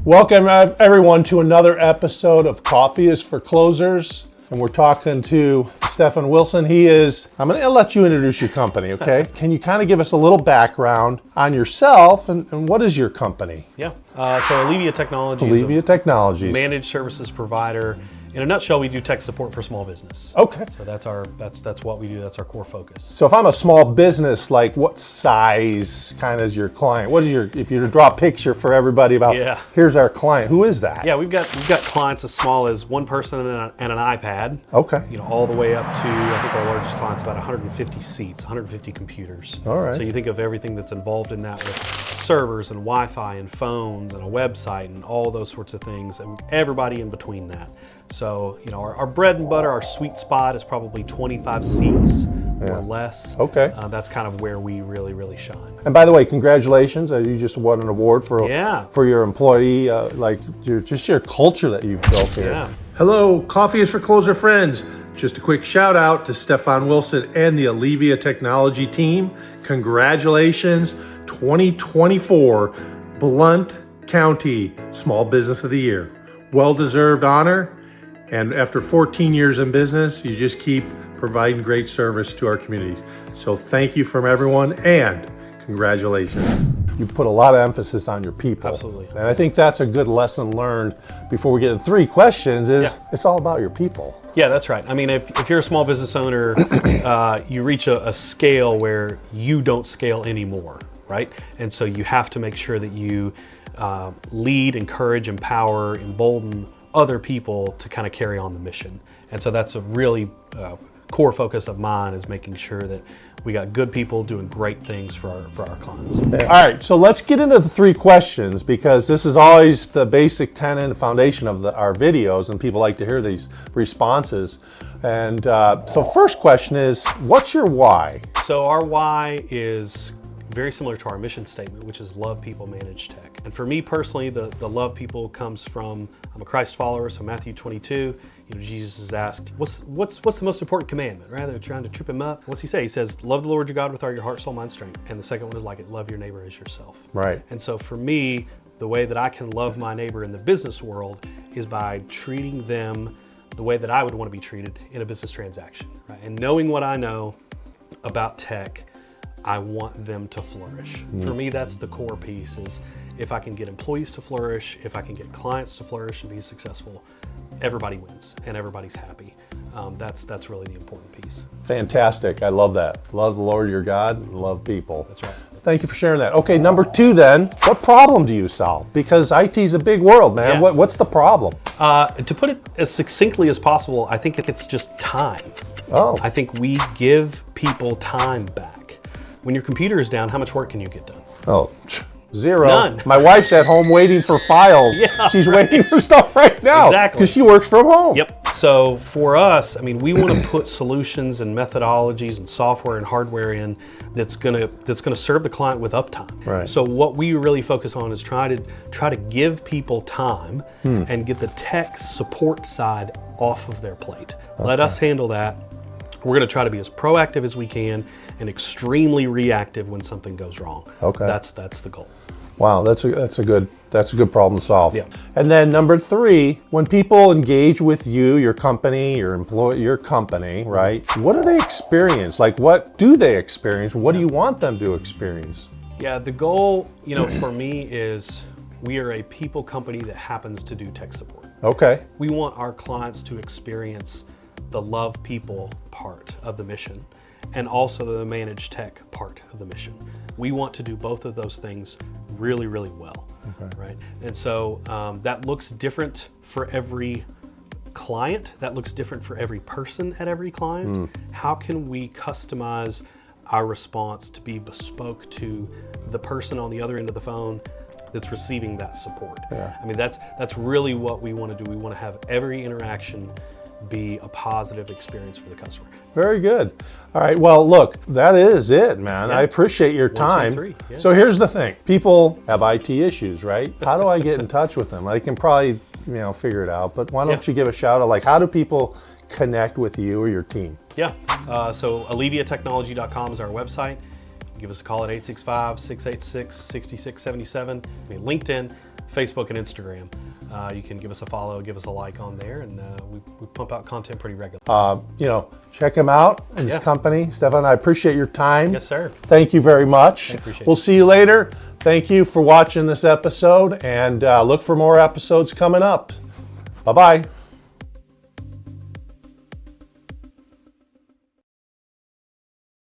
Welcome everyone to another episode of Coffee is for Closers. And we're talking to Stefan Wilson. I'm going to let you introduce your company, okay? Can you kind of give us a little background on yourself and what is your company? Yeah, so Allevia Technologies. Allevia Technologies. Managed services provider. In a nutshell, we do tech support for small business. Okay. So that's what we do. That's our core focus. So if I'm a small business, like what size kind of is your client? If you were to draw a picture for everybody about, here's our client, who is that? Yeah, we've got clients as small as one person and an iPad. Okay. All the way up to, I think our largest client's about 150 seats, 150 computers. All right. So you think of everything that's involved in that with servers and Wi-Fi and phones and a website and all those sorts of things, and everybody in between that. So, our bread and butter, our sweet spot is probably 25 seats or less. Okay. That's kind of where we really, really shine. And by the way, congratulations. You just won an award for your employee, your culture that you've built here. Yeah. Hello, Coffee is for Closer friends. Just a quick shout out to Stefan Wilson and the Allevia Technology team. Congratulations, 2024 Blount County Small Business of the Year. Well-deserved honor. And after 14 years in business, you just keep providing great service to our communities. So thank you from everyone and congratulations. You put a lot of emphasis on your people. Absolutely. And I think that's a good lesson learned before we get to 3 questions it's all about your people. Yeah, that's right. I mean, if you're a small business owner, you reach a scale where you don't scale anymore, right? And so you have to make sure that you lead, encourage, empower, embolden other people to kind of carry on the mission. And so that's a really core focus of mine, is making sure that we got good people doing great things for our clients. Yeah. All right, so let's get into the 3 questions, because this is always the basic tenet and foundation of our videos, and people like to hear these responses. And so first question is, what's your why? So our why is very similar to our mission statement, which is love people, manage tech. And for me personally, the love people comes from, I'm a Christ follower, so Matthew 22, Jesus is asked, what's the most important commandment? Right? They're trying to trip him up. What's he say? He says, love the Lord your God with all your heart, soul, mind, strength. And the second one is like it, love your neighbor as yourself. Right. And so for me, the way that I can love my neighbor in the business world is by treating them the way that I would want to be treated in a business transaction. Right? And knowing what I know about tech, I want them to flourish. For me, that's the core piece, is if I can get employees to flourish, if I can get clients to flourish and be successful, everybody wins and everybody's happy. That's really the important piece. Fantastic. I love that. Love the Lord your God and love people. That's right. Thank you for sharing that. Okay, number 2 then, what problem do you solve? Because IT is a big world, man. Yeah. What's the problem? To put it as succinctly as possible, I think it's just time. Oh. I think we give people time back. When your computer is down, how much work can you get done? Oh, 0. None. My wife's at home waiting for files. Yeah. She's waiting for stuff right now. Exactly. Because she works from home. Yep. So for us, I mean, we want to put solutions and methodologies and software and hardware in that's gonna serve the client with uptime. Right. So what we really focus on is try to give people time and get the tech support side off of their plate. Okay. Let us handle that. We're going to try to be as proactive as we can and extremely reactive when something goes wrong. Okay. That's the goal. Wow, that's a good problem to solve. Yeah. And then number 3, when people engage with you, your company, your company, right? What do they experience? Like, what do they experience? What do you want them to experience? Yeah, the goal, for me is we are a people company that happens to do tech support. Okay. We want our clients to experience the love people part of the mission and also the managed tech part of the mission. We want to do both of those things really, really well, right? And so that looks different for every client. That looks different for every person at every client. How can we customize our response to be bespoke to the person on the other end of the phone that's receiving that support? Yeah. I mean, that's really what we want to do. We want to have every interaction be a positive experience for the customer. Very good. All right, well, look, that is it, man. Yeah. I appreciate your time. 1, 2, 3. Yeah. So here's the thing. People have IT issues, right? How do I get in touch with them? I can probably, figure it out, but why don't you give a shout out? Like, how do people connect with you or your team? Yeah, so AlleviaTechnology.com is our website. Give us a call at 865-686-6677. LinkedIn. Facebook and Instagram. You can give us a follow, give us a like on there, and we pump out content pretty regularly. Check him out and his company. Stefan, I appreciate your time. Yes, sir. Thank you very much. I appreciate We'll it. see you later. Thank you for watching this episode, and look for more episodes coming up. Bye-bye.